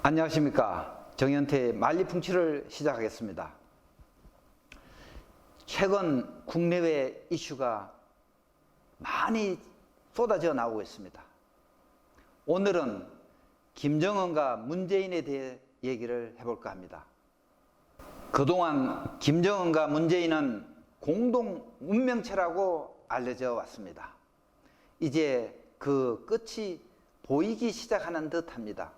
안녕하십니까. 정현태의 만리풍치를 시작하겠습니다. 최근 국내외 이슈가 많이 쏟아져 나오고 있습니다. 오늘은 김정은과 문재인에 대해 얘기를 해볼까 합니다. 그동안 김정은과 문재인은 공동 운명체라고 알려져 왔습니다. 이제 그 끝이 보이기 시작하는 듯 합니다.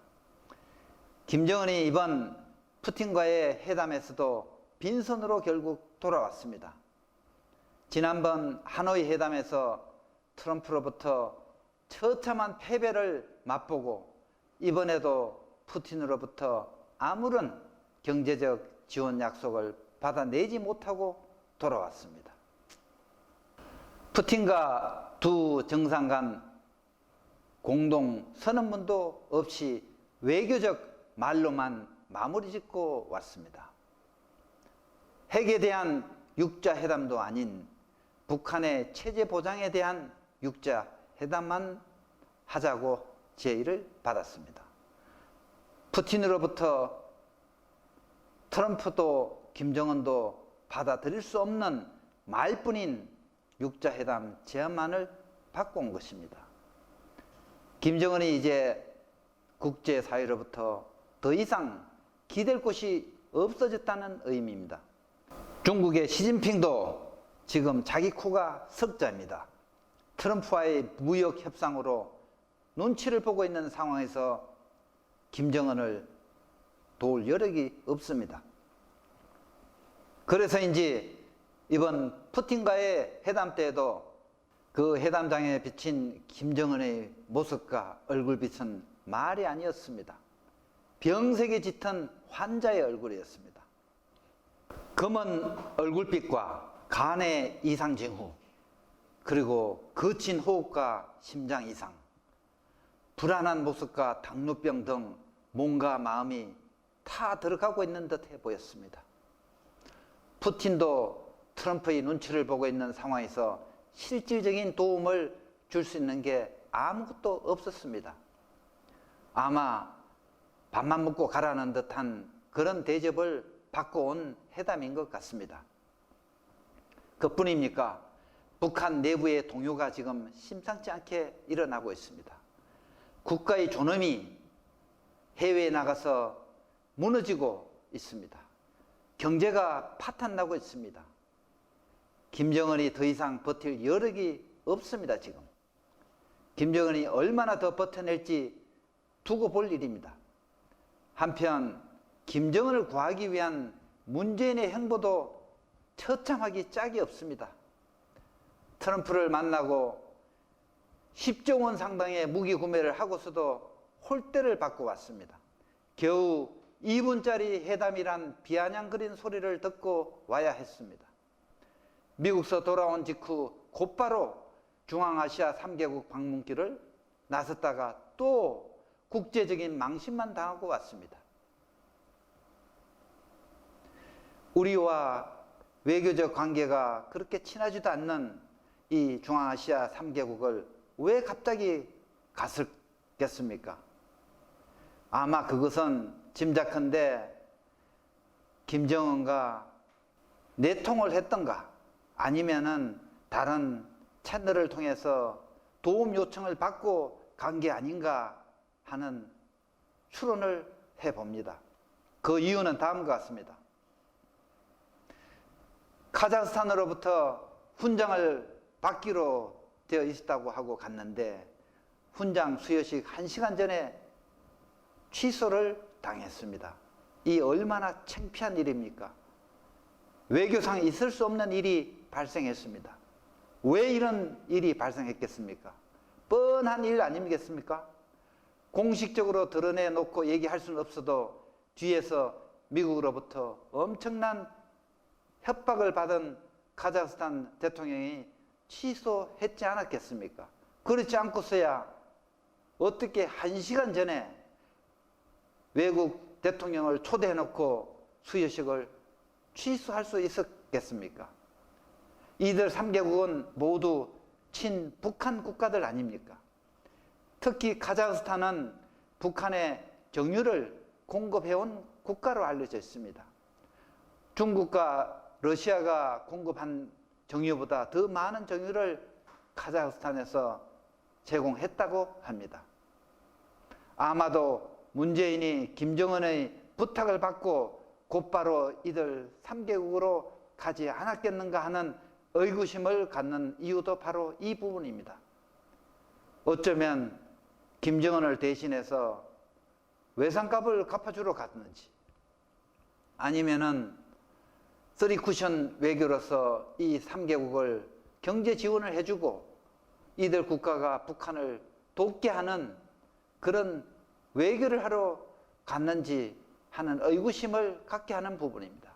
김정은이 이번 푸틴과의 회담에서도 빈손으로 결국 돌아왔습니다. 지난번 하노이 회담에서 트럼프로부터 처참한 패배를 맛보고 이번에도 푸틴으로부터 아무런 경제적 지원 약속을 받아내지 못하고 돌아왔습니다. 푸틴과 두 정상 간 공동 선언문도 없이 외교적 말로만 마무리 짓고 왔습니다. 핵에 대한 육자 회담도 아닌 북한의 체제 보장에 대한 육자 회담만 하자고 제의를 받았습니다. 푸틴으로부터 트럼프도 김정은도 받아들일 수 없는 말뿐인 육자 회담 제안만을 받고 온 것입니다. 김정은이 이제 국제사회로부터 더 이상 기댈 곳이 없어졌다는 의미입니다. 중국의 시진핑도 지금 자기 코가 석자입니다. 트럼프와의 무역 협상으로 눈치를 보고 있는 상황에서 김정은을 도울 여력이 없습니다. 그래서인지 이번 푸틴과의 회담 때에도 그 회담장에 비친 김정은의 모습과 얼굴빛은 말이 아니었습니다. 병색에 짙은 환자의 얼굴이었습니다. 검은 얼굴빛과 간의 이상 징후, 그리고 거친 호흡과 심장 이상, 불안한 모습과 당뇨병 등 몸과 마음이 다 들어가고 있는 듯해 보였습니다. 푸틴도 트럼프의 눈치를 보고 있는 상황에서 실질적인 도움을 줄 수 있는 게 아무것도 없었습니다. 아마 밥만 먹고 가라는 듯한 그런 대접을 받고 온 회담인 것 같습니다. 그뿐입니까? 북한 내부의 동요가 지금 심상치 않게 일어나고 있습니다. 국가의 존엄이 해외에 나가서 무너지고 있습니다. 경제가 파탄나고 있습니다. 김정은이 더 이상 버틸 여력이 없습니다. 지금 김정은이 얼마나 더 버텨낼지 두고 볼 일입니다. 한편 김정은을 구하기 위한 문재인의 행보도 처참하기 짝이 없습니다. 트럼프를 만나고 10조 원 상당의 무기 구매를 하고서도 홀대를 받고 왔습니다. 겨우 2분짜리 회담이란 비아냥거린 소리를 듣고 와야 했습니다. 미국서 돌아온 직후 곧바로 중앙아시아 3개국 방문길을 나섰다가 또 국제적인 망신만 당하고 왔습니다. 우리와 외교적 관계가 그렇게 친하지도 않는 이 중앙아시아 3개국을 왜 갑자기 갔겠습니까? 아마 그것은 짐작컨대 김정은과 내통을 했던가 아니면은 다른 채널을 통해서 도움 요청을 받고 간 게 아닌가 하는 추론을 해봅니다. 그 이유는 다음과 같습니다. 카자흐스탄으로부터 훈장을 받기로 되어 있다고 하고 갔는데 훈장 수여식 1시간 전에 취소를 당했습니다. 이 얼마나 창피한 일입니까? 외교상 있을 수 없는 일이 발생했습니다. 왜 이런 일이 발생했겠습니까? 뻔한 일 아니겠습니까? 공식적으로 드러내놓고 얘기할 수는 없어도 뒤에서 미국으로부터 엄청난 협박을 받은 카자흐스탄 대통령이 취소했지 않았겠습니까? 그렇지 않고서야 어떻게 1시간 전에 외국 대통령을 초대해놓고 수여식을 취소할 수 있었겠습니까? 이들 3개국은 모두 친북한 국가들 아닙니까? 특히 카자흐스탄은 북한의 정유를 공급해온 국가로 알려져 있습니다. 중국과 러시아가 공급한 정유보다 더 많은 정유를 카자흐스탄에서 제공했다고 합니다. 아마도 문재인이 김정은의 부탁을 받고 곧바로 이들 3개국으로 가지 않았겠는가 하는 의구심을 갖는 이유도 바로 이 부분입니다. 어쩌면 김정은을 대신해서 외상값을 갚아주러 갔는지, 아니면은 쓰리쿠션 외교로서 이 3개국을 경제 지원을 해주고 이들 국가가 북한을 돕게 하는 그런 외교를 하러 갔는지 하는 의구심을 갖게 하는 부분입니다.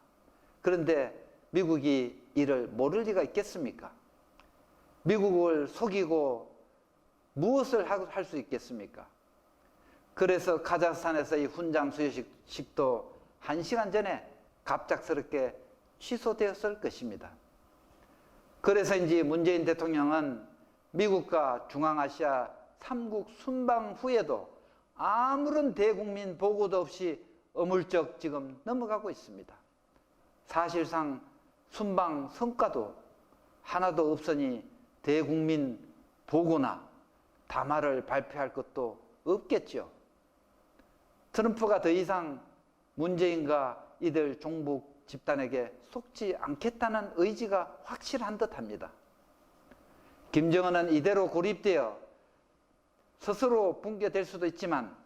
그런데 미국이 이를 모를 리가 있겠습니까? 미국을 속이고 무엇을 할 수 있겠습니까? 그래서 카자흐스탄에서 이 훈장 수여식도 1시간 전에 갑작스럽게 취소되었을 것입니다. 그래서인지 문재인 대통령은 미국과 중앙아시아 3국 순방 후에도 아무런 대국민 보고도 없이 어물쩍 지금 넘어가고 있습니다. 사실상 순방 성과도 하나도 없으니 대국민 보고나 담화를 발표할 것도 없겠죠. 트럼프가 더 이상 문재인과 이들 종북 집단에게 속지 않겠다는 의지가 확실한 듯합니다. 김정은은 이대로 고립되어 스스로 붕괴될 수도 있지만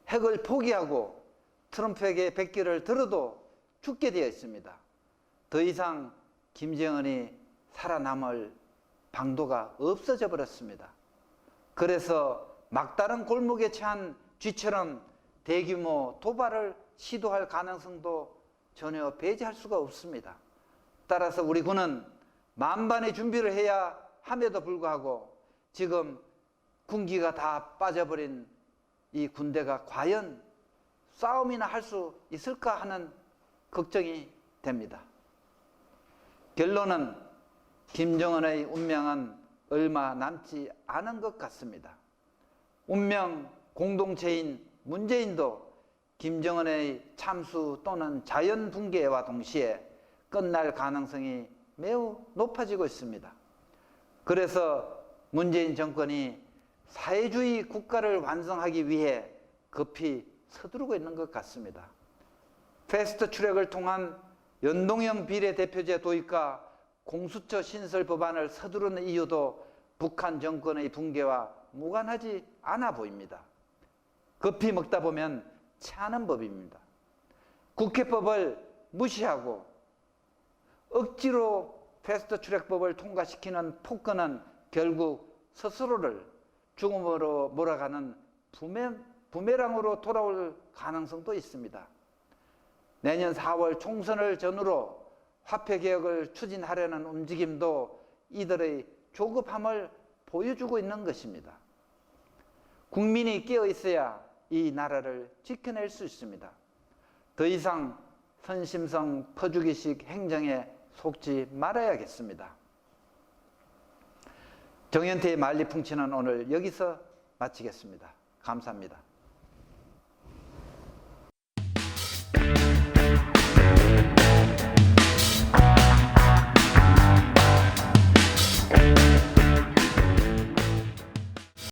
핵을 포기하고 트럼프에게 백기를 들어도 죽게 되어 있습니다. 더 이상 김정은이 살아남을 방도가 없어져 버렸습니다. 그래서 막다른 골목에 처한 쥐처럼 대규모 도발을 시도할 가능성도 전혀 배제할 수가 없습니다. 따라서 우리 군은 만반의 준비를 해야 함에도 불구하고 지금 군기가 다 빠져버린 이 군대가 과연 싸움이나 할 수 있을까 하는 걱정이 됩니다. 결론은 김정은의 운명은 얼마 남지 않은 것 같습니다. 운명 공동체인 문재인도 김정은의 참수 또는 자연 붕괴와 동시에 끝날 가능성이 매우 높아지고 있습니다. 그래서 문재인 정권이 사회주의 국가를 완성하기 위해 급히 서두르고 있는 것 같습니다. 패스트 트랙을 통한 연동형 비례대표제 도입과 공수처 신설 법안을 서두르는 이유도 북한 정권의 붕괴와 무관하지 않아 보입니다. 급히 먹다 보면 체하는 법입니다. 국회법을 무시하고 억지로 패스트트랙법을 통과시키는 폭거는 결국 스스로를 죽음으로 몰아가는 부메랑으로 돌아올 가능성도 있습니다. 내년 4월 총선을 전후로 화폐개혁을 추진하려는 움직임도 이들의 조급함을 보여주고 있는 것입니다. 국민이 깨어 있어야 이 나라를 지켜낼 수 있습니다. 더 이상 선심성 퍼주기식 행정에 속지 말아야겠습니다. 정현태의 만리풍치는 오늘 여기서 마치겠습니다. 감사합니다.